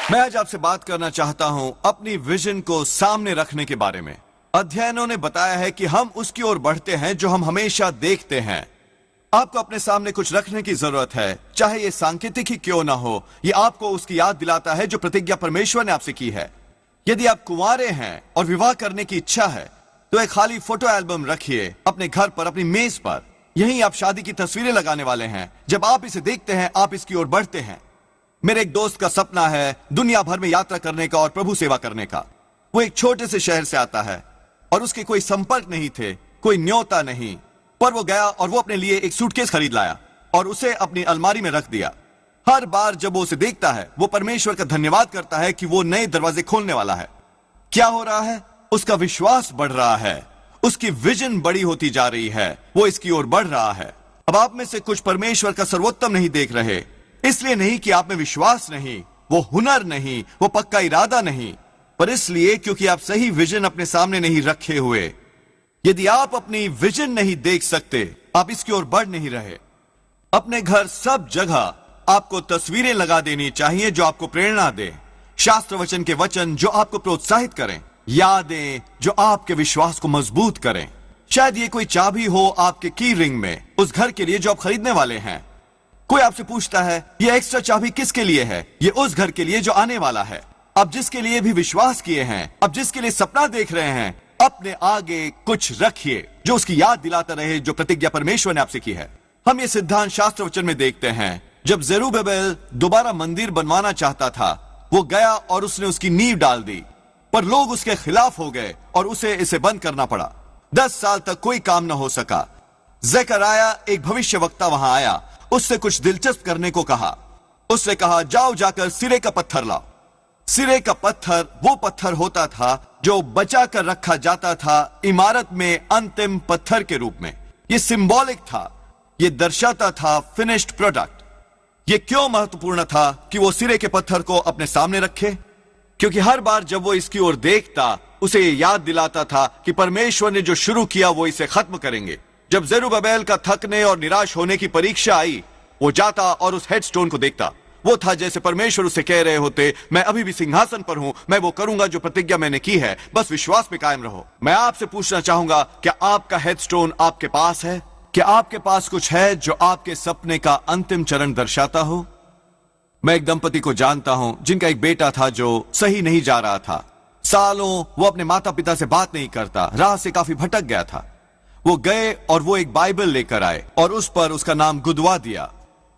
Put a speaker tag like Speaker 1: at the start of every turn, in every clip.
Speaker 1: मैं आज आपसे बात करना चाहता हूं अपनी विजन को सामने रखने के बारे में। अध्ययनों ने बताया है कि हम उसकी ओर बढ़ते हैं जो हम हमेशा देखते हैं। आपको अपने सामने कुछ रखने की जरूरत है, चाहे ये सांकेतिक ही क्यों ना हो। ये आपको उसकी याद दिलाता है जो प्रतिज्ञा परमेश्वर ने आपसे की है। यदि आप कुंवारे हैं और विवाह करने की इच्छा है तो एक खाली फोटो एल्बम रखिए अपने घर पर, अपनी मेज पर। यहीं आप शादी की तस्वीरें लगाने वाले हैं। जब आप इसे देखते हैं आप इसकी ओर बढ़ते हैं। मेरे एक दोस्त का सपना है दुनिया भर में यात्रा करने का और प्रभु सेवा करने का। वो एक छोटे से शहर से आता है और उसके कोई संपर्क नहीं थे, कोई न्योता नहीं, पर वो गया और वो अपने लिए एक सूटकेस खरीद लाया और उसे अपनी अलमारी में रख दिया। हर बार जब वो उसे देखता है वो परमेश्वर का धन्यवाद करता है कि वो नए दरवाजे खोलने वाला है। क्या हो रहा है? उसका विश्वास बढ़ रहा है, उसकी विजन बड़ी होती जा रही है, वो इसकी ओर बढ़ रहा है। अब आप में से कुछ परमेश्वर का सर्वोत्तम नहीं देख रहे, इसलिए नहीं कि आप में विश्वास नहीं, वो हुनर नहीं, वो पक्का इरादा नहीं, पर इसलिए क्योंकि आप सही विजन अपने सामने नहीं रखे हुए। यदि आप अपनी विजन नहीं देख सकते, आप इसकी ओर बढ़ नहीं रहे। अपने घर सब जगह आपको तस्वीरें लगा देनी चाहिए जो आपको प्रेरणा दे, शास्त्र वचन के वचन जो आपको प्रोत्साहित करें, यादें जो आपके विश्वास को मजबूत करें। शायद ये कोई चाबी हो आपके की रिंग में उस घर के लिए जो आप खरीदने वाले हैं। कोई आपसे पूछता है ये एक्स्ट्रा चाबी किसके लिए है? ये उस घर के लिए जो आने वाला है। अब जिसके लिए भी विश्वास किए हैं, अब जिसके लिए सपना देख रहे हैं, अपने आगे कुछ रखिए जो उसकी याद दिलाता रहे जो प्रतिज्ञा परमेश्वर ने आपसे की है। हम ये सिद्धांत शास्त्र वचन में देखते हैं। जब जेरुब्बाबेल दोबारा मंदिर बनवाना चाहता था, वो गया और उसने उसकी नींव डाल दी, पर लोग उसके खिलाफ हो गए और उसे इसे बंद करना पड़ा। 10 साल तक कोई काम न हो सका। ज़करयाह एक भविष्यवक्ता वहां आया, उससे कुछ दिलचस्प करने को कहा। उसने कहा जाओ जाकर सिरे का पत्थर लाओ। सिरे का पत्थर वो पत्थर होता था जो बचा कर रखा जाता था इमारत में अंतिम पत्थर के रूप में। ये सिंबॉलिक था, ये दर्शाता था फिनिश्ड प्रोडक्ट। ये क्यों महत्वपूर्ण था कि वो सिरे के पत्थर को अपने सामने रखे? क्योंकि हर बार जब वो इसकी ओर देखता उसे ये याद दिलाता था कि परमेश्वर ने जो शुरू किया वो इसे खत्म करेंगे। जब जेरुब्बाबेल का थकने और निराश होने की परीक्षा आई, वो जाता और उस हेडस्टोन को देखता। वो था जैसे परमेश्वर उसे कह रहे होते, मैं अभी भी सिंहासन पर हूं, मैं वो करूंगा जो प्रतिज्ञा मैंने की है, बस विश्वास में कायम रहो। मैं आपसे पूछना चाहूंगा, क्या आपका हेडस्टोन आपके पास है? क्या आपके पास कुछ है जो आपके सपने का अंतिम चरण दर्शाता हो? मैं एक दंपति को जानता हूं जिनका एक बेटा था जो सही नहीं जा रहा था। सालों वो अपने माता पिता से बात नहीं करता, राह से काफी भटक गया था। वो गए और वो एक बाइबल लेकर आए और उस पर उसका नाम गुदवा दिया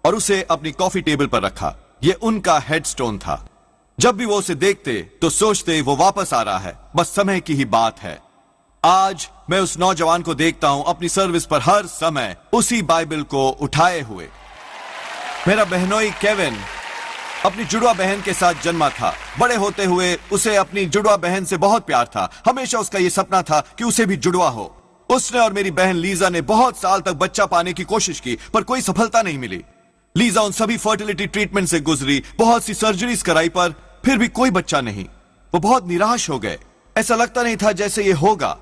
Speaker 1: और उसे अपनी कॉफी टेबल पर रखा। ये उनका हेडस्टोन था। जब भी वो उसे देखते तो सोचते वो वापस आ रहा है, बस समय की ही बात है। आज मैं उस नौजवान को देखता हूं अपनी सर्विस पर हर समय उसी बाइबल को उठाए हुए। मेरा बहनोई केविन अपनी जुड़वा बहन के साथ जन्मा था। बड़े होते हुए उसे अपनी जुड़वा बहन से बहुत प्यार था। हमेशा उसका यह सपना था कि उसे भी जुड़वा हो। उसने और मेरी बहन लीजा ने बहुत साल तक बच्चा पाने की कोशिश की, पर कोई सफलता नहीं मिली। लीजा उन सभी फर्टिलिटी ट्रीटमेंट से गुजरी, बहुत सी सर्जरीज कराई, पर फिर भी कोई बच्चा नहीं। वो बहुत निराश हो गए। ऐसा लगता नहीं था जैसे ये होगा।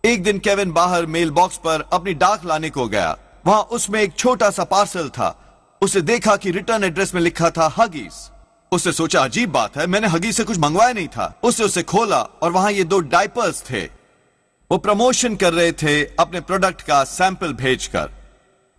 Speaker 1: एक दिन केविन बाहर मेल बॉक्स पर अपनी डाक लाने को गया। वहां उसमें एक छोटा सा पार्सल था। उसे देखा कि रिटर्न एड्रेस में लिखा था हगीज। उसने सोचा अजीब बात है, मैंने हगीज से कुछ मंगवाया नहीं था। उसने उसे खोला और वहां ये 2 डायपर्स थे। वो प्रमोशन कर रहे थे अपने प्रोडक्ट का सैंपल भेजकर।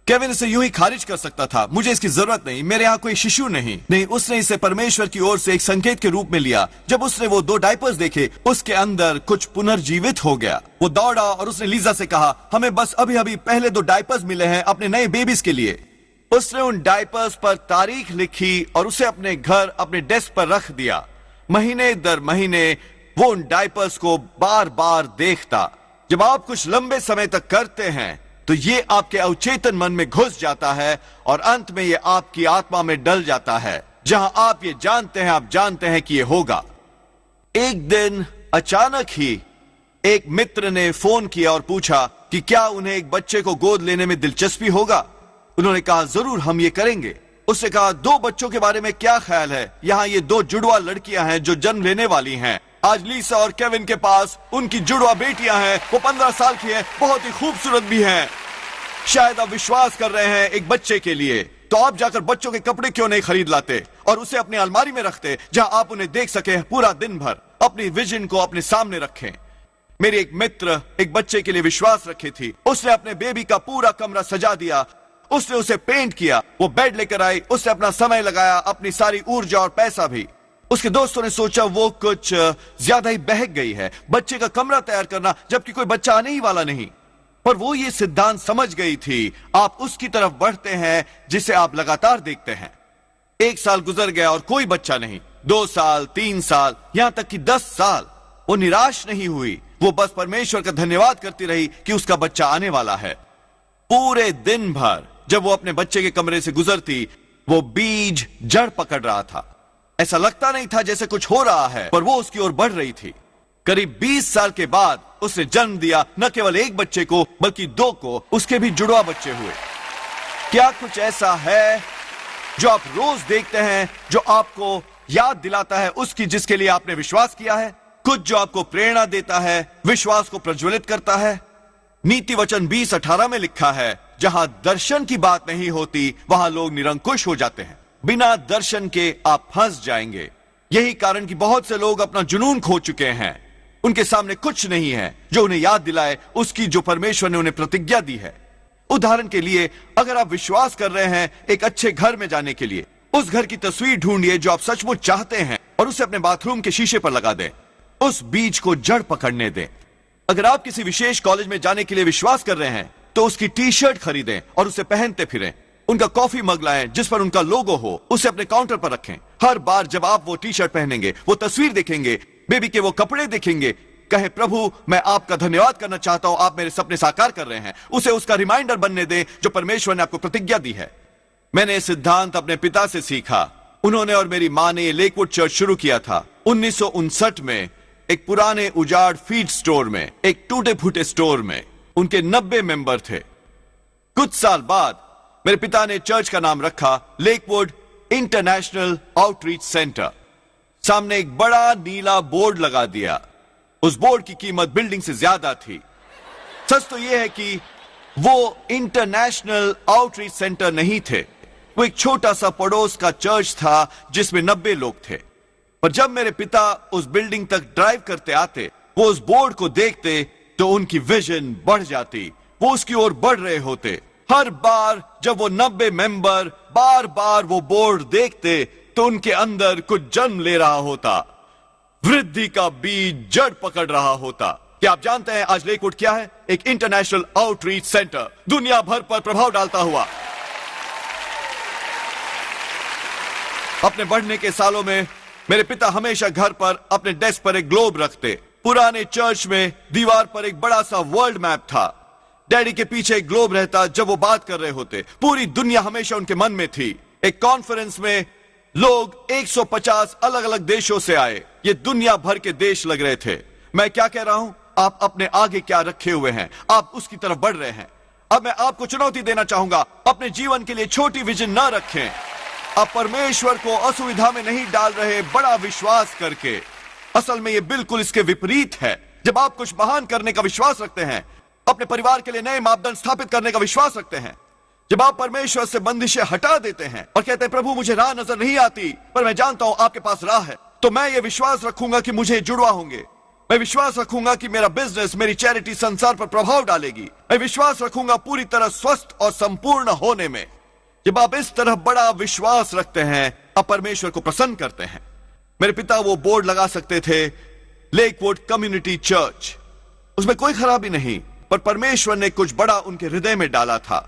Speaker 1: केविन इसे यूं ही खारिज कर सकता था, मुझे इसकी जरूरत नहीं, मेरे यहां कोई शिशु नहीं। उसने इसे परमेश्वर की ओर से एक संकेत के रूप में लिया। जब उसने वो 2 डायपर्स देखे, उसके अंदर कुछ पुनर्जीवित हो गया। वो दौड़ा और उसने लीजा से कहा, हमें बस अभी अभी पहले 2 डायपर्स मिले हैं अपने नए बेबीज के लिए। उसने उन डायपर्स पर तारीख लिखी और उसे अपने घर अपने डेस्क पर रख दिया। महीने दर महीने वो उन डायपर्स को बार बार देखता। जब आप कुछ लंबे समय तक करते हैं तो ये आपके अवचेतन मन में घुस जाता है और अंत में ये आपकी आत्मा में डल जाता है, जहां आप ये जानते हैं, आप जानते हैं कि ये होगा। एक दिन अचानक ही एक मित्र ने फोन किया और पूछा कि क्या उन्हें एक बच्चे को गोद लेने में दिलचस्पी होगा। उन्होंने कहा जरूर, हम ये करेंगे। उसने कहा 2 बच्चों के बारे में क्या ख्याल है? यहाँ ये 2 जुड़वा लड़कियां हैं जो जन्म लेने वाली हैं। आज लीसा और केविन के पास उनकी जुड़वा बेटियां हैं। वो 15 साल की हैं, बहुत ही खूबसूरत भी हैं। शायद आप विश्वास कर रहे हैं एक बच्चे के लिए, तो आप जाकर बच्चों के कपड़े क्यों नहीं खरीद लाते और उसे अपनी अलमारी में रखते जहां आप उन्हें देख सके पूरा दिन भर। अपनी विजन को अपने सामने रखें। मेरी एक मित्र एक बच्चे के लिए विश्वास रखी थी। उसने अपने बेबी का पूरा कमरा सजा दिया, उसने उसे पेंट किया, वो बेड लेकर आई, उसने अपना समय लगाया, अपनी सारी ऊर्जा और पैसा भी। उसके दोस्तों ने सोचा वो कुछ ज्यादा ही बहक गई है, बच्चे का कमरा तैयार करना जबकि कोई बच्चा आने ही वाला नहीं। पर वो ये सिद्धांत समझ गई थी, आप उसकी तरफ बढ़ते हैं जिसे आप लगातार देखते हैं। 1 साल गुजर गया और कोई बच्चा नहीं, 2 साल, 3 साल, यहां तक कि 10 साल। वो निराश नहीं हुई, वो बस परमेश्वर का धन्यवाद करती रही कि उसका बच्चा आने वाला है। पूरे दिन भर जब वो अपने बच्चे के कमरे से गुजरती, वो बीज जड़ पकड़ रहा था। ऐसा लगता नहीं था जैसे कुछ हो रहा है, पर वो उसकी ओर बढ़ रही थी। करीब 20 साल के बाद उसने जन्म दिया, न केवल एक बच्चे को बल्कि 2 को, उसके भी जुड़वा बच्चे हुए। क्या कुछ ऐसा है जो आप रोज देखते हैं, जो आपको याद दिलाता है उसकी जिसके लिए आपने विश्वास किया है? कुछ जो आपको प्रेरणा देता है, विश्वास को प्रज्वलित करता है? नीति वचन 20:18 में लिखा है, जहां दर्शन की बात नहीं होती वहां लोग निरंकुश हो जाते हैं। बिना दर्शन के आप फंस जाएंगे। यही कारण कि बहुत से लोग अपना जुनून खो चुके हैं। उनके सामने कुछ नहीं है जो उन्हें याद दिलाए उसकी जो परमेश्वर ने उन्हें प्रतिज्ञा दी है। उदाहरण के लिए, अगर आप विश्वास कर रहे हैं एक अच्छे घर में जाने के लिए, उस घर की तस्वीर ढूंढिए जो आप सचमुच चाहते हैं और उसे अपने बाथरूम के शीशे पर लगा दें। उस बीज को जड़ पकड़ने दें। अगर आप किसी विशेष कॉलेज में जाने के लिए विश्वास कर रहे हैं तो उसकी टी शर्ट खरीदें और उसे पहनते फिरें। उनका कॉफी मग लाएं जिस पर उनका लोगो हो, उसे अपने काउंटर पर रखें। हर बार जब आप वो टी शर्ट पहनेंगे, वो तस्वीर देखेंगे, बेबी के वो कपड़े देखेंगे, कहे प्रभु मैं आपका धन्यवाद करना चाहता हूं, आप मेरे सपने साकार कर रहे हैं। उसे उसका रिमाइंडर बनने दें जो परमेश्वर ने आपको प्रतिज्ञा दी है। मैंने यह सिद्धांत अपने पिता से सीखा। उन्होंने और मेरी मां ने लेकवुड चर्च शुरू किया था 1959 में, एक पुराने उजाड़ फीड स्टोर में, एक टूटे फूटे स्टोर में। उनके 90 मेंबर थे। कुछ साल बाद मेरे पिता ने चर्च का नाम रखा लेकवुड इंटरनेशनल आउटरीच सेंटर। सामने एक बड़ा नीला बोर्ड लगा दिया। उस बोर्ड की कीमत बिल्डिंग से ज्यादा थी। सच तो यह है कि वो इंटरनेशनल आउटरीच सेंटर नहीं थे, वो एक छोटा सा पड़ोस का चर्च था जिसमें 90 लोग थे। पर जब मेरे पिता उस बिल्डिंग तक ड्राइव करते आते, वो उस बोर्ड को देखते तो उनकी विजन बढ़ जाती। वो उसकी ओर बढ़ रहे होते। हर बार जब वो 90 मेंबर बार बार वो बोर्ड देखते तो उनके अंदर कुछ जन्म ले रहा होता, वृद्धि का बीज जड़ पकड़ रहा होता। क्या आप जानते हैं आज लेकवुड क्या है? एक इंटरनेशनल आउटरीच सेंटर, दुनिया भर पर प्रभाव डालता हुआ। अपने बढ़ने के सालों में मेरे पिता हमेशा घर पर अपने डेस्क पर एक ग्लोब रखते। पुराने चर्च में दीवार पर एक बड़ा सा वर्ल्ड मैप था। डैडी के पीछे एक ग्लोब रहता जब वो बात कर रहे होते। पूरी दुनिया हमेशा उनके मन में थी। एक कॉन्फ्रेंस में लोग 150 अलग अलग देशों से आए। ये दुनिया भर के देश लग रहे थे। मैं क्या कह रहा हूं? आप अपने आगे क्या रखे हुए हैं, आप उसकी तरफ बढ़ रहे हैं। अब मैं आपको चुनौती देना चाहूंगा, अपने जीवन के लिए छोटी विजन ना रखें। आप परमेश्वर को असुविधा में नहीं डाल रहे बड़ा विश्वास करके। असल में यह बिल्कुल इसके विपरीत है। जब आप कुछ महान करने का विश्वास रखते हैं, अपने परिवार के लिए नए मापदंड स्थापित करने का विश्वास रखते हैं, जब आप परमेश्वर से बंदिशें हटा देते हैं और कहते हैं प्रभु मुझे राह नजर नहीं आती पर मैं जानता हूं आपके पास राह है, तो मैं ये विश्वास रखूंगा कि मुझे जुड़वा होंगे। मैं विश्वास रखूंगा कि मेरा बिजनेस, मेरी चैरिटी संसार पर प्रभाव डालेगी। मैं विश्वास रखूंगा पूरी तरह स्वस्थ और संपूर्ण होने में। जब आप इस तरह बड़ा विश्वास रखते हैं, आप परमेश्वर को प्रसन्न करते हैं। मेरे पिता वो बोर्ड लगा सकते थे, लेकवुड कम्युनिटी चर्च। उसमें कोई खराबी नहीं, पर परमेश्वर ने कुछ बड़ा उनके हृदय में डाला था।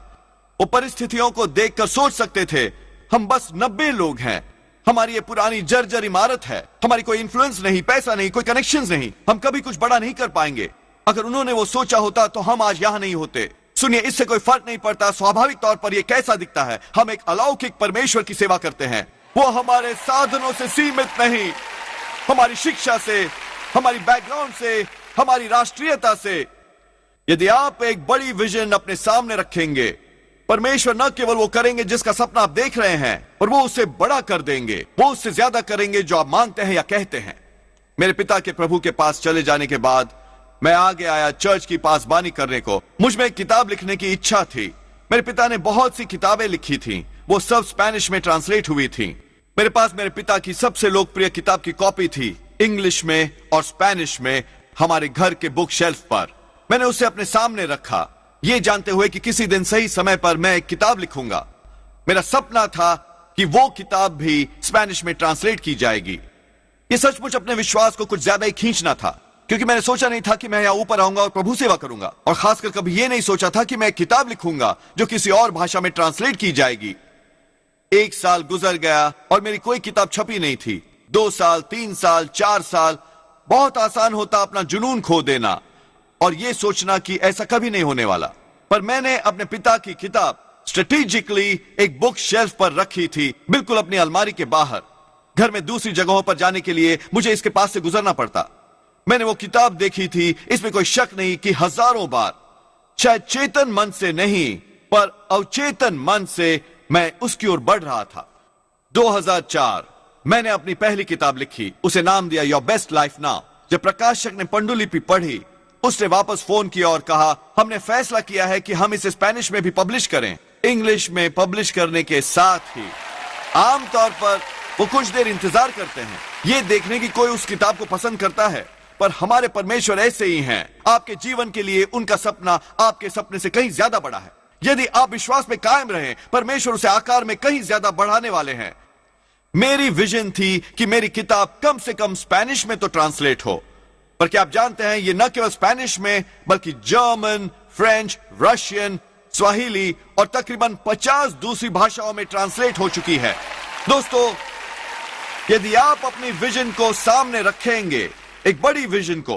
Speaker 1: वो परिस्थितियों को देखकर सोच सकते थे, हम बस 90 लोग हैं, हमारी ये पुरानी जर्जर इमारत है, हमारी कोई इन्फ्लुएंस नहीं, पैसा नहीं, कोई कनेक्शंस नहीं, हम कभी कुछ बड़ा नहीं कर पाएंगे। अगर उन्होंने वो सोचा होता तो हम आज यहां नहीं होते। सुनिए, इससे कोई फर्क नहीं पड़ता स्वाभाविक तौर पर ये कैसा दिखता है। हम एक अलौकिक परमेश्वर की सेवा करते हैं। वो हमारे साधनों से सीमित नहीं, हमारी शिक्षा से, हमारी बैकग्राउंड से, हमारी राष्ट्रीयता से। यदि आप एक बड़ी विजन अपने सामने रखेंगे, परमेश्वर न केवल वो करेंगे जिसका सपना आप देख रहे हैं, पर वो उसे बड़ा कर देंगे। वो उससे ज्यादा करेंगे जो आप मांगते हैं या कहते हैं। मेरे पिता के प्रभु के पास चले जाने के बाद मैं आगे आया चर्च की पासबानी करने को। मुझ में एक किताब लिखने की इच्छा थी। मेरे पिता ने बहुत सी किताबें लिखी थी, वो सब स्पेनिश में ट्रांसलेट हुई थी। मेरे पास मेरे पिता की सबसे लोकप्रिय किताब की कॉपी थी, इंग्लिश में और स्पेनिश में, हमारे घर के बुक शेल्फ पर। मैंने उसे अपने सामने रखा, ये जानते हुए कि किसी दिन सही समय पर मैं एक किताब लिखूंगा। मेरा सपना था कि वो किताब भी स्पेनिश में ट्रांसलेट की जाएगी। ये सचमुच अपने विश्वास को कुछ ज्यादा ही खींचना था, क्योंकि मैंने सोचा नहीं था कि मैं यहां ऊपर आऊंगा और प्रभु सेवा करूंगा, और खासकर कभी यह नहीं सोचा था कि मैं एक किताब लिखूंगा जो किसी और भाषा में ट्रांसलेट की जाएगी। 1 साल गुजर गया और मेरी कोई किताब छपी नहीं थी। 2 साल, 3 साल, 4 साल। बहुत आसान होता अपना जुनून खो देना और यह सोचना कि ऐसा कभी नहीं होने वाला। पर मैंने अपने पिता की किताब स्ट्रेटेजिकली एक बुक शेल्फ पर रखी थी, बिल्कुल अपनी अलमारी के बाहर। घर में दूसरी जगहों पर जाने के लिए मुझे इसके पास से गुजरना पड़ता। मैंने वो किताब देखी थी, इसमें कोई शक नहीं कि हजारों बार, शायद चेतन मन से नहीं पर अवचेतन मन से मैं उसकी ओर बढ़ रहा था। 2004 मैंने अपनी पहली किताब लिखी, उसे नाम दिया योर बेस्ट लाइफ नाउ। जब प्रकाशक ने पांडुलिपि पढ़ी, उसने वापस फोन किया और कहा, हमने फैसला किया है कि हम इसे स्पेनिश में भी पब्लिश करें। इंग्लिश में पब्लिश करने के साथ ही आमतौर पर वो कुछ देर इंतजार करते हैं, ये देखने की कोई उस किताब को पसंद करता है। पर हमारे परमेश्वर ऐसे ही हैं। आपके जीवन के लिए उनका सपना आपके सपने से कहीं ज्यादा बड़ा है। यदि आप विश्वास में कायम रहें, परमेश्वर उसे आकार में कहीं ज्यादा बढ़ाने वाले हैं। मेरी विजन थी कि मेरी किताब कम से कम स्पेनिश में तो ट्रांसलेट हो। पर क्या आप जानते हैं, ये न केवल स्पेनिश में बल्कि जर्मन, फ्रेंच, रशियन, स्वाहिली और तकरीबन 50 दूसरी भाषाओं में ट्रांसलेट हो चुकी है। दोस्तों, यदि आप अपनी विजन को सामने रखेंगे, एक बड़ी विजन को,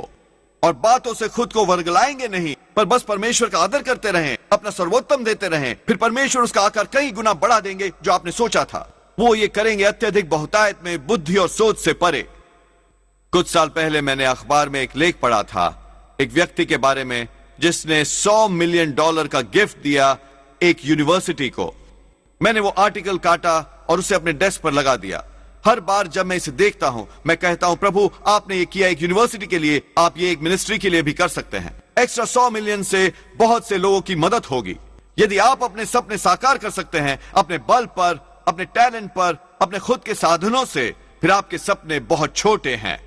Speaker 1: और बातों से खुद को वर्गलाएंगे नहीं, पर बस परमेश्वर का आदर करते रहें, अपना सर्वोत्तम देते रहें, फिर परमेश्वर उसका आकार कई गुना बढ़ा देंगे जो आपने सोचा था। वो ये करेंगे अत्यधिक बहुतायत में, बुद्धि और सोच से परे। कुछ साल पहले मैंने अखबार में एक लेख पढ़ा था, एक व्यक्ति के बारे में जिसने $100 मिलियन का गिफ्ट दिया एक यूनिवर्सिटी को। मैंने वो आर्टिकल काटा और उसे अपने डेस्क पर लगा दिया। हर बार जब मैं इसे देखता हूं, मैं कहता हूं, प्रभु आपने ये किया एक यूनिवर्सिटी के लिए, आप ये एक मिनिस्ट्री के लिए भी कर सकते हैं। एक्स्ट्रा 100 मिलियन से बहुत से लोगों की मदद होगी। यदि आप अपने सपने साकार कर सकते हैं अपने बल पर, अपने टैलेंट पर, अपने खुद के साधनों से, फिर आपके सपने बहुत छोटे हैं।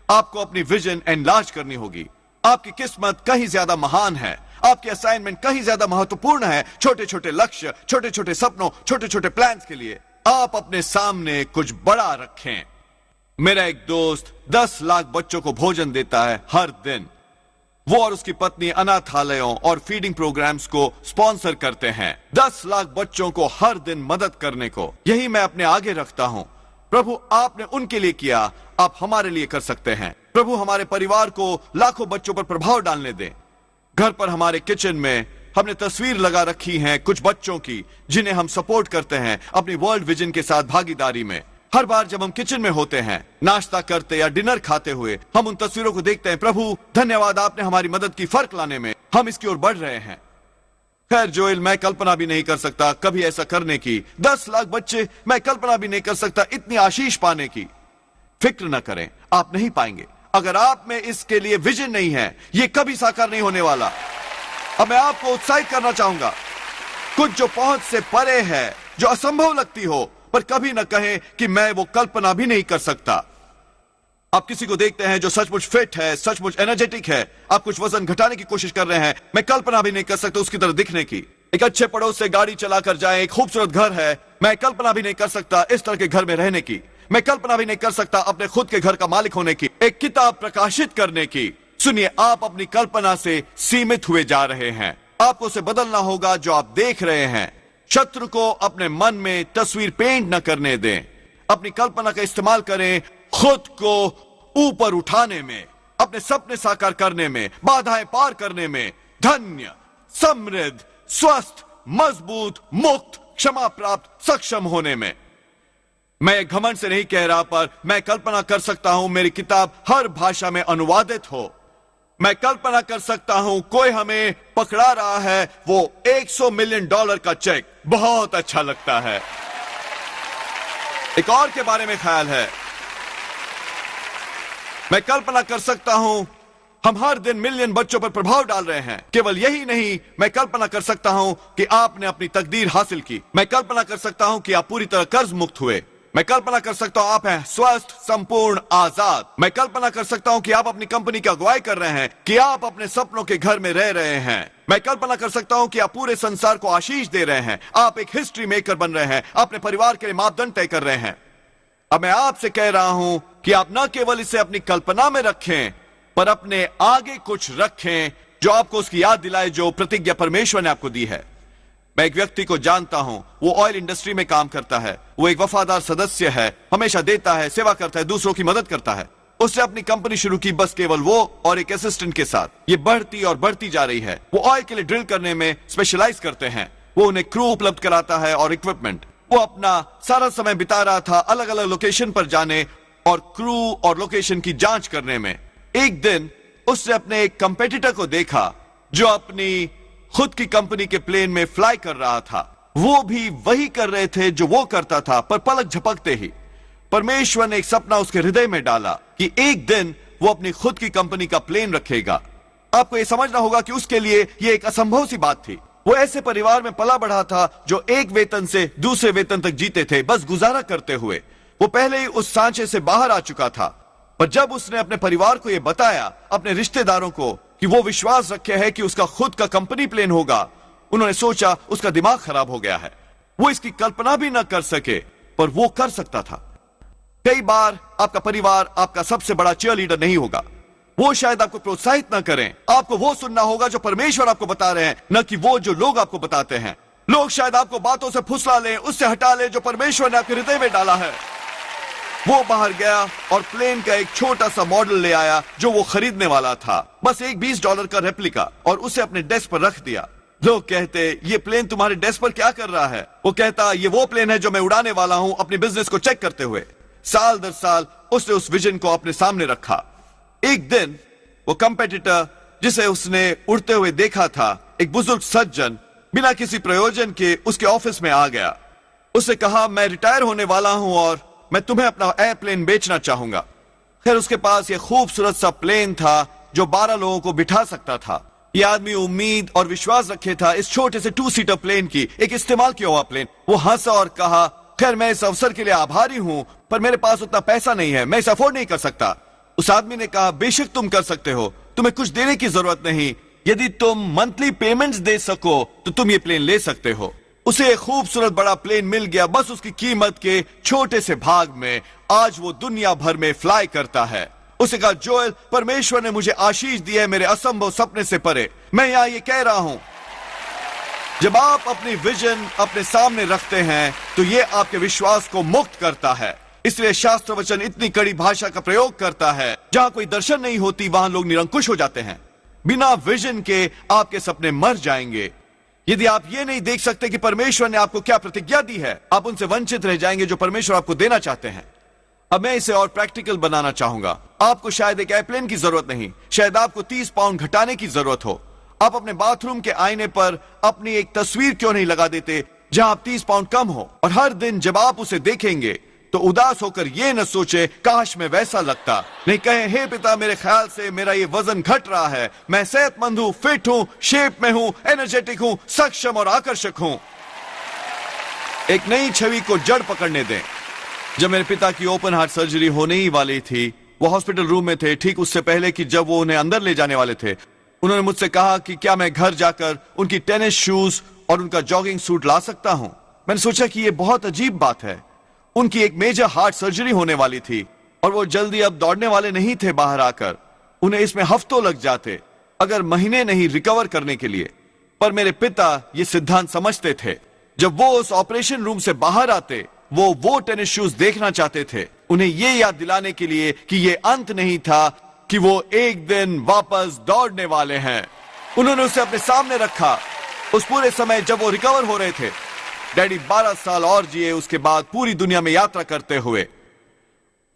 Speaker 1: आपको अपनी विजन एनलार्ज करनी होगी। आपकी किस्मत कहीं ज्यादा महान है, आपकी असाइनमेंट कहीं ज्यादा महत्वपूर्ण है। छोटे छोटे लक्ष्य, छोटे छोटे सपनों, छोटे छोटे प्लान्स के लिए आप अपने सामने कुछ बड़ा रखें। मेरा एक दोस्त 10 लाख बच्चों को भोजन देता है हर दिन। वो और उसकी पत्नी अनाथालयों और फीडिंग प्रोग्राम्स को स्पॉन्सर करते हैं, 10 लाख बच्चों को हर दिन मदद करने को। यही मैं अपने आगे रखता हूं। प्रभु आपने उनके लिए किया, आप हमारे लिए कर सकते हैं। प्रभु हमारे परिवार को लाखों बच्चों पर प्रभाव डालने दें। घर पर हमारे किचन में हमने तस्वीर लगा रखी है कुछ बच्चों की जिन्हें हम सपोर्ट करते हैं अपनी वर्ल्ड विजन के साथ भागीदारी में। हर बार जब हम किचन में होते हैं, नाश्ता करते या डिनर खाते हुए, हम उन तस्वीरों को देखते हैं। प्रभु धन्यवाद, आपने हमारी मदद की, फर्क लाने में हम इसकी ओर बढ़ रहे हैं। खैर जोएल, मैं कल्पना भी नहीं कर सकता कभी ऐसा करने की। 10 लाख बच्चे, मैं कल्पना भी नहीं कर सकता इतनी आशीष पाने की। फिक्र न करें, आप नहीं पाएंगे। अगर आप में इसके लिए विजन नहीं है, ये कभी साकार नहीं होने वाला। अब मैं आपको उत्साहित करना चाहूंगा, कुछ जो पहुंच से परे है, जो असंभव लगती हो, पर कभी न कहें कि मैं वो कल्पना भी नहीं कर सकता। आप किसी को देखते हैं जो सचमुच फिट है, सचमुच एनर्जेटिक है, आप कुछ वजन घटाने की कोशिश कर रहे हैं, मैं कल्पना भी नहीं कर सकता उसकी तरह दिखने की। एक अच्छे पड़ोस से गाड़ी चलाकर जाएं, एक खूबसूरत घर है, मैं कल्पना भी नहीं कर सकता इस तरह के घर में रहने की। मैं कल्पना भी नहीं कर सकता अपने खुद के घर का मालिक होने की, एक किताब प्रकाशित करने की। सुनिए, आप अपनी कल्पना से सीमित हुए जा रहे हैं। आपको उसे बदलना होगा जो आप देख रहे हैं। शत्रु को अपने मन में तस्वीर पेंट न करने दें। अपनी कल्पना का इस्तेमाल करें खुद को ऊपर उठाने में, अपने सपने साकार करने में, बाधाएं पार करने में, धन्य, समृद्ध, स्वस्थ, मजबूत, मुक्त, क्षमा प्राप्त, सक्षम होने में। मैं घमंड से नहीं कह रहा, पर मैं कल्पना कर सकता हूं मेरी किताब हर भाषा में अनुवादित हो। मैं कल्पना कर सकता हूं कोई हमें पकड़ा रहा है, वो $100 मिलियन का चेक, बहुत अच्छा लगता है। एक और के बारे में ख्याल है, मैं कल्पना कर सकता हूं हम हर दिन मिलियन बच्चों पर प्रभाव डाल रहे हैं। केवल यही नहीं, मैं कल्पना कर सकता हूं कि आपने अपनी तकदीर हासिल की। मैं कल्पना कर सकता हूं कि आप पूरी तरह कर्ज मुक्त हुए। मैं कल्पना कर सकता हूं आप हैं स्वस्थ, संपूर्ण, आजाद। मैं कल्पना कर सकता हूं कि आप अपनी कंपनी की अगुवाई कर रहे हैं, कि आप अपने सपनों के घर में रह रहे हैं। मैं कल्पना कर सकता हूं कि आप पूरे संसार को आशीष दे रहे हैं। आप एक हिस्ट्री मेकर बन रहे हैं, अपने परिवार के लिए मापदंड तय कर रहे हैं। अब मैं आपसे कह रहा हूं कि आप न केवल इसे अपनी कल्पना में रखें, पर अपने आगे कुछ रखें जो आपको उसकी याद दिलाए जो प्रतिज्ञा परमेश्वर ने आपको दी है। मैं एक व्यक्ति को जानता हूं, वो ऑयल इंडस्ट्री में काम करता है। वो एक वफादार सदस्य है, हमेशा देता है, सेवा करता है, दूसरों की मदद करता है। उसने अपनी कंपनी शुरू की बस केवल वो और एक असिस्टेंट के साथ। ये बढ़ती और बढ़ती जा रही है। वो ऑयल के लिए ड्रिल करने में स्पेशलाइज करते हैं। वो उन्हें क्रू उपलब्ध कराता है और इक्विपमेंट। वो अपना सारा समय बिता रहा था अलग अलग लोकेशन पर जाने और क्रू और लोकेशन की जांच करने में। एक दिन उसने अपने एक कंपेटिटर को देखा जो अपनी खुद की कंपनी के प्लेन में फ्लाई कर रहा था। वो भी वही कर रहे थे जो वो करता था, पर पलक झपकते ही परमेश्वर ने एक सपना उसके हृदय में डाला कि एक दिन वो अपनी खुद की कंपनी का प्लेन रखेगा। आपको यह समझना होगा कि उसके लिए यह एक असंभव सी बात थी। वो ऐसे परिवार में पला बढ़ा था जो एक वेतन से दूसरे वेतन तक जीते थे, बस गुजारा करते हुए। वो पहले ही उस सांचे से बाहर आ चुका था। पर जब उसने अपने परिवार को यह बताया, अपने रिश्तेदारों को, कि वो विश्वास रखे है कि उसका खुद का कंपनी प्लेन होगा, उन्होंने सोचा उसका दिमाग खराब हो गया है। वो इसकी कल्पना भी न कर सके, पर वो कर सकता था। कई बार आपका परिवार आपका सबसे बड़ा चीयर लीडर नहीं होगा। वो शायद आपको प्रोत्साहित न करें। आपको वो सुनना होगा जो परमेश्वर आपको बता रहे हैं, न कि वो जो लोग आपको बताते हैं। लोग शायद आपको बातों से फुसला लें, उससे हटा लें जो परमेश्वर ने आपके हृदय में डाला है। वो बाहर गया और प्लेन का एक छोटा सा मॉडल ले आया जो वो खरीदने वाला था, बस एक $20 का रेप्लिका, और उसे अपने डेस्क पर रख दिया। लोग कहते, ये प्लेन तुम्हारे डेस्क पर क्या कर रहा है? वो कहता, ये वो प्लेन है जो मैं उड़ाने वाला हूं, अपने बिजनेस को चेक करते हुए। साल दर साल उसने उस विजन को अपने सामने रखा। एक दिन वो कंपेटिटर जिसे उसने उड़ते हुए देखा था, एक बुजुर्ग सज्जन बिना किसी प्रयोजन के उसके ऑफिस में आ गया। उसने कहा, मैं रिटायर होने वाला हूं और मैं तुम्हें अपना एयरप्लेन बेचना चाहूंगा। खैर, उसके पास यह खूबसूरत सा प्लेन था जो 12 लोगों को बिठा सकता था। यह आदमी उम्मीद और विश्वास रखे था इस छोटे से 2 सीटर प्लेन की, एक इस्तेमाल किया हुआ प्लेन। वो हंसा और कहा, खैर मैं इस अवसर के लिए आभारी हूं, पर मेरे पास उतना पैसा नहीं है, मैं इसे अफोर्ड नहीं कर सकता। उस आदमी ने कहा, बेशक तुम कर सकते हो, तुम्हें कुछ देने की जरूरत नहीं। यदि तुम मंथली पेमेंट्स दे सको तो तुम ये प्लेन ले सकते हो। उसे एक खूबसूरत बड़ा प्लेन मिल गया, बस उसकी कीमत के छोटे से भाग में। आज वो दुनिया भर में फ्लाई करता है। उसे कहा, जोएल, परमेश्वर ने मुझे आशीष दी है मेरे असंभव सपने से परे। मैं यहां ये कह रहा हूं, जब आप अपनी विजन अपने सामने रखते हैं तो ये आपके विश्वास को मुक्त करता है। इसलिए शास्त्र वचन इतनी कड़ी भाषा का प्रयोग करता है। जहां कोई दर्शन नहीं होती वहां लोग निरंकुश हो जाते हैं। बिना विजन के आपके सपने मर जाएंगे। यदि आप ये नहीं देख सकते कि परमेश्वर ने आपको क्या प्रतिज्ञा दी है, आप उनसे वंचित रह जाएंगे जो परमेश्वर आपको देना चाहते हैं। अब मैं इसे और प्रैक्टिकल बनाना चाहूंगा। आपको शायद एक एयरप्लेन की जरूरत नहीं, शायद आपको 30 पाउंड घटाने की जरूरत हो। आप अपने बाथरूम के आईने पर अपनी एक तस्वीर क्यों नहीं लगा देते जहां आप 30 पाउंड कम हो, और हर दिन जब आप उसे देखेंगे तो उदास होकर यह न सोचे, काश मैं वैसा लगता। नहीं कहें, हे पिता, मेरे ख्याल से मेरा ये वजन घट रहा है, मैं सेहतमंद हूं, फिट हूं, शेप में हूं, एनर्जेटिक हूं, सक्षम और आकर्षक हूं। एक नई छवि को जड़ पकड़ने दें। जब मेरे पिता की ओपन हार्ट सर्जरी होने ही वाली थी, वो हॉस्पिटल रूम में थे, ठीक उससे पहले कि जब वो उन्हें अंदर ले जाने वाले थे। उन्होंने मुझसे कहा कि क्या मैं घर जाकर उनकी टेनिस शूज और उनका जॉगिंग सूट ला सकता हूं। मैंने सोचा कि यह बहुत अजीब बात है। उनकी एक मेजर हार्ट सर्जरी होने वाली थी और वो जल्दी अब दौड़ने वाले नहीं थे बाहर आकर। उन्हें इसमें हफ्तों लग जाते, अगर महीने नहीं, रिकवर करने के लिए। पर मेरे पिता ये सिद्धांत समझते थे। जब वो उस ऑपरेशन रूम से बाहर आते, वो टेनिस शूज देखना चाहते थे, उन्हें ये याद दिलाने के लिए कि ये अंत नहीं था, कि वो एक दिन वापस दौड़ने वाले हैं। उन्होंने उसे अपने सामने रखा उस पूरे समय जब वो रिकवर हो रहे थे। डैडी 12 साल और जिए उसके बाद, पूरी दुनिया में यात्रा करते हुए।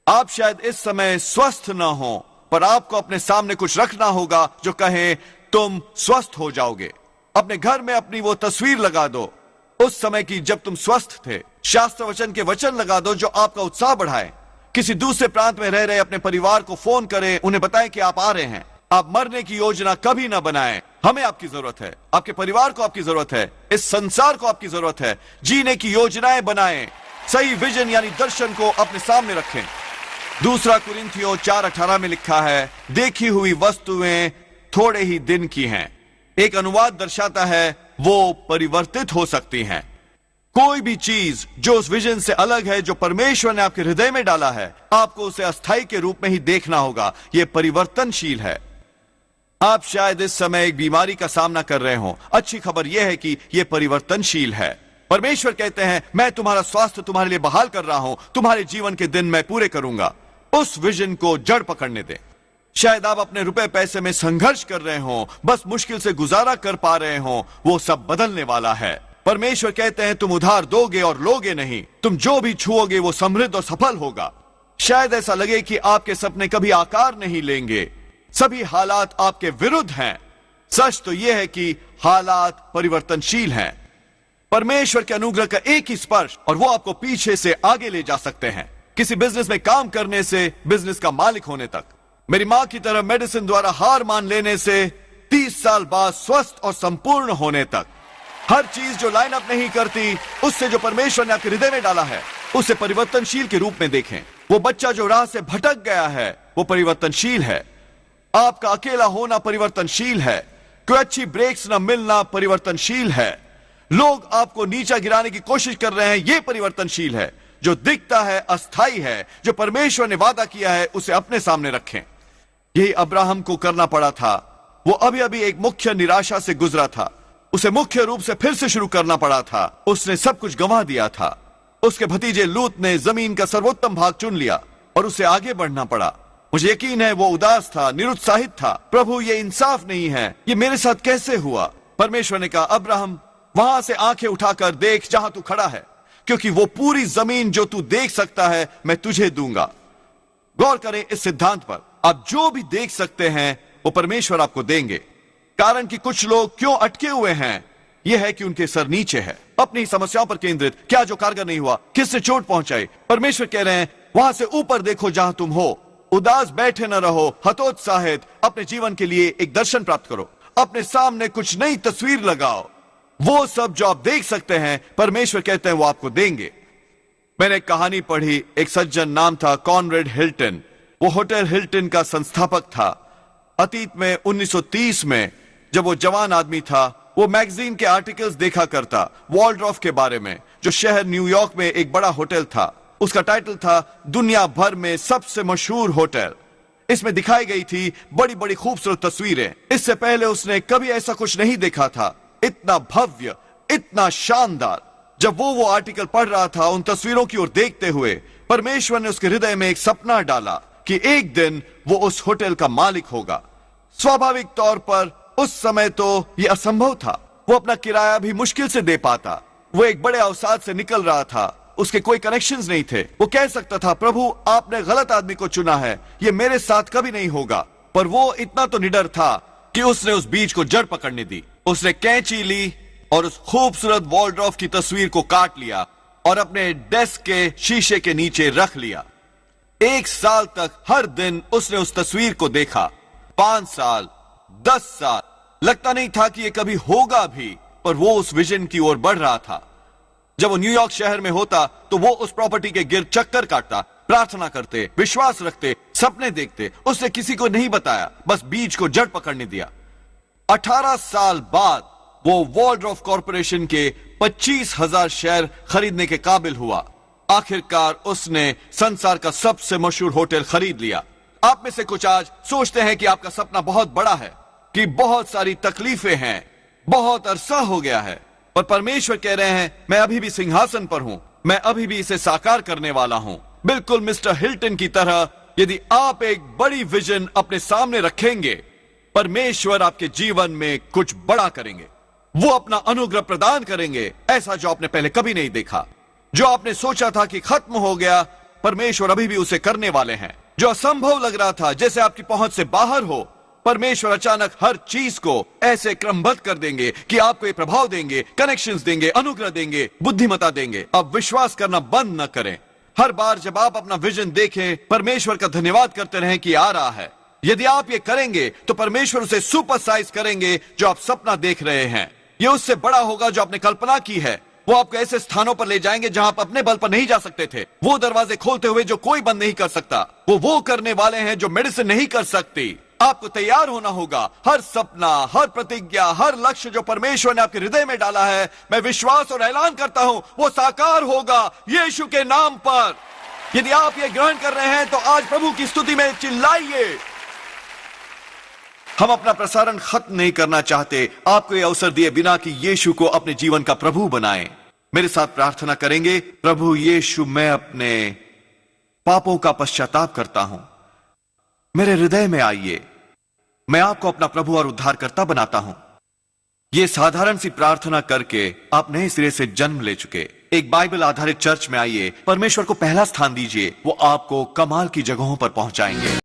Speaker 1: आप शायद इस समय स्वस्थ न हो, पर आपको अपने सामने कुछ रखना होगा जो कहे, तुम स्वस्थ हो जाओगे। अपने घर में अपनी वो तस्वीर लगा दो उस समय की जब तुम स्वस्थ थे। शास्त्र वचन के वचन लगा दो जो आपका उत्साह बढ़ाए। किसी दूसरे प्रांत में रह रहे अपने परिवार को फोन करें, उन्हें बताएं कि आप आ रहे हैं। आप मरने की योजना कभी ना बनाएं। हमें आपकी जरूरत है, आपके परिवार को आपकी जरूरत है, इस संसार को आपकी जरूरत है। जीने की योजनाएं बनाएं, सही विजन यानी दर्शन को अपने सामने रखें। दूसरा कुरिन्थियों 4:18 में लिखा है, देखी हुई वस्तुएं थोड़े ही दिन की हैं। एक अनुवाद दर्शाता है वो परिवर्तित हो सकती हैं। कोई भी चीज जो उस विजन से अलग है जो परमेश्वर ने आपके हृदय में डाला है, आपको उसे अस्थाई के रूप में ही देखना होगा। यह परिवर्तनशील है। आप शायद इस समय एक बीमारी का सामना कर रहे हो। अच्छी खबर यह है कि यह परिवर्तनशील है। परमेश्वर कहते हैं, मैं तुम्हारा स्वास्थ्य तुम्हारे लिए बहाल कर रहा हूं, तुम्हारे जीवन के दिन मैं पूरे करूंगा। उस विजन को जड़ पकड़ने दें। शायद आप अपने रुपए पैसे में संघर्ष कर रहे हो, बस मुश्किल से गुजारा कर पा रहे हो, वो सब बदलने वाला है। परमेश्वर कहते हैं, तुम उधार दोगे और लोगे नहीं, तुम जो भी छुओगे वो समृद्ध और सफल होगा। शायद ऐसा लगे कि आपके सपने कभी आकार नहीं लेंगे, सभी हालात आपके विरुद्ध हैं। सच तो यह है कि हालात परिवर्तनशील हैं। परमेश्वर के अनुग्रह का एक ही स्पर्श और वो आपको पीछे से आगे ले जा सकते हैं, किसी बिजनेस में काम करने से बिजनेस का मालिक होने तक। मेरी मां की तरह मेडिसिन द्वारा हार मान लेने से 30 साल बाद स्वस्थ और संपूर्ण होने तक। हर चीज जो लाइन अप नहीं करती, उससे जो परमेश्वर ने आपके हृदय में डाला है, उसे परिवर्तनशील के रूप में देखें। वो बच्चा जो राह से भटक गया है, वो परिवर्तनशील है। आपका अकेला होना परिवर्तनशील है। कोई अच्छी ब्रेक्स न मिलना परिवर्तनशील है। लोग आपको नीचा गिराने की कोशिश कर रहे हैं, यह परिवर्तनशील है। जो दिखता है अस्थाई है, जो परमेश्वर ने वादा किया है उसे अपने सामने रखें। यही अब्राहम को करना पड़ा था। वो अभी अभी एक मुख्य निराशा से गुजरा था। उसे मुख्य रूप से फिर से शुरू करना पड़ा था। उसने सब कुछ गंवा दिया था। उसके भतीजे लूत ने जमीन का सर्वोत्तम भाग चुन लिया और उसे आगे बढ़ना पड़ा। मुझे यकीन है वो उदास था, निरुत्साहित था। प्रभु, ये इंसाफ नहीं है, ये मेरे साथ कैसे हुआ? परमेश्वर ने कहा, अब्राहम वहां से आंखें उठाकर देख जहां तू खड़ा है, क्योंकि वो पूरी जमीन जो तू देख सकता है मैं तुझे दूंगा। गौर करें इस सिद्धांत पर, आप जो भी देख सकते हैं वो परमेश्वर आपको देंगे। कारण कि कुछ लोग क्यों अटके हुए हैं, यह है कि उनके सर नीचे है, अपनी समस्याओं पर केंद्रित। क्या जो कारगर नहीं हुआ, किससे चोट पहुंचाई? परमेश्वर कह रहे हैं, वहां से ऊपर देखो जहां तुम हो। उदास बैठे न रहो, हतोत्साहित। अपने जीवन के लिए एक दर्शन प्राप्त करो। अपने सामने कुछ नई तस्वीर लगाओ। वो सब जो आप देख सकते हैं, परमेश्वर कहते हैं वो आपको देंगे। मैंने एक कहानी पढ़ी। एक सज्जन, नाम था कॉनरेड हिल्टन। वो होटल हिल्टन का संस्थापक था। अतीत में 1930 में जब वो जवान आदमी था, वो मैगजीन के आर्टिकल्स देखा करता वॉल्ड्रॉफ के बारे में, जो शहर न्यूयॉर्क में एक बड़ा होटल था। उसका टाइटल था दुनिया भर में सबसे मशहूर होटल। इसमें दिखाई गई थी बड़ी बड़ी खूबसूरत तस्वीरें। इससे पहले उसने कभी ऐसा कुछ नहीं देखा था, इतना भव्य, इतना शानदार। जब वो आर्टिकल पढ़ रहा था, उन तस्वीरों की ओर देखते हुए, परमेश्वर ने उसके हृदय में एक सपना डाला कि एक दिन वो उस होटल का मालिक होगा। स्वाभाविक तौर पर उस समय तो यह असंभव था। वो अपना किराया भी मुश्किल से दे पाता। वो एक बड़े अवसाद से निकल रहा था। उसके कोई कनेक्शंस नहीं थे। वो कह सकता था, प्रभु आपने गलत आदमी को चुना है, ये मेरे साथ कभी नहीं होगा। पर वो इतना तो निडर था कि उसने उस बीज को जड़ पकड़ने दी। उसने कैंची ली और उस खूबसूरत वॉल्ड्रॉफ की तस्वीर को काट लिया और अपने डेस्क के शीशे के नीचे रख लिया। 1 साल तक हर दिन उसने उस तस्वीर को देखा। 5 साल, 10 साल, लगता नहीं था कि यह कभी होगा भी, पर वो उस विजन की ओर बढ़ रहा था। जब वो न्यूयॉर्क शहर में होता तो वो उस प्रॉपर्टी के गिर्द चक्कर काटता, प्रार्थना करते, विश्वास रखते, सपने देखते। उसने किसी को नहीं बताया, बस बीज को जड़ पकड़ने दिया। 18 साल बाद वो वॉल्ड्रॉफ कॉर्पोरेशन के 25,000 शेयर खरीदने के काबिल हुआ। आखिरकार उसने संसार का सबसे मशहूर होटल खरीद लिया। आप में से कुछ आज सोचते हैं कि आपका सपना बहुत बड़ा है, कि बहुत सारी तकलीफें हैं, बहुत अरसा हो गया है। पर परमेश्वर कह रहे हैं, मैं अभी भी सिंहासन पर हूं, मैं अभी भी इसे साकार करने वाला हूं। बिल्कुल मिस्टर हिल्टन की तरह, यदि आप एक बड़ी विजन अपने सामने रखेंगे, परमेश्वर आपके जीवन में कुछ बड़ा करेंगे। वो अपना अनुग्रह प्रदान करेंगे, ऐसा जो आपने पहले कभी नहीं देखा। जो आपने सोचा था कि खत्म हो गया, परमेश्वर अभी भी उसे करने वाले हैं। जो असंभव लग रहा था, जैसे आपकी पहुंच से बाहर हो, परमेश्वर अचानक हर चीज को ऐसे क्रमबद्ध कर देंगे कि आपको ये प्रभाव देंगे, कनेक्शंस देंगे, अनुग्रह देंगे, बुद्धिमता देंगे। अब विश्वास करना बंद न करें। हर बार जब आप अपना विजन देखें, परमेश्वर का धन्यवाद करते रहें कि आ रहा है, यदि आप ये करेंगे तो परमेश्वर उसे सुपर साइज करेंगे जो आप सपना देख रहे हैं। ये उससे बड़ा होगा जो आपने कल्पना की है। वो आपको ऐसे स्थानों पर ले जाएंगे जहां आप अपने बल पर नहीं जा सकते थे। वो दरवाजे खोलते हुए जो कोई बंद नहीं कर सकता। वो करने वाले हैं जो मेडिसिन नहीं कर सकती। आपको तैयार होना होगा। हर सपना, हर प्रतिज्ञा, हर लक्ष्य जो परमेश्वर ने आपके हृदय में डाला है, मैं विश्वास और ऐलान करता हूं वो साकार होगा यीशु के नाम पर। यदि आप ये ग्रहण कर रहे हैं तो आज प्रभु की स्तुति में चिल्लाइए। हम अपना प्रसारण खत्म नहीं करना चाहते, आपको यह अवसर दिए बिना कि यीशु को अपने जीवन का प्रभु बनाएं। मेरे साथ प्रार्थना करेंगे। प्रभु यीशु, मैं अपने पापों का पश्चाताप करता हूं, मेरे हृदय में आइए। मैं आपको अपना प्रभु और उद्धारकर्ता बनाता हूं। यह साधारण सी प्रार्थना करके आप नए सिरे से जन्म ले चुके एक बाइबल आधारित चर्च में आइए। परमेश्वर को पहला स्थान दीजिए, वो आपको कमाल की जगहों पर पहुंचाएंगे।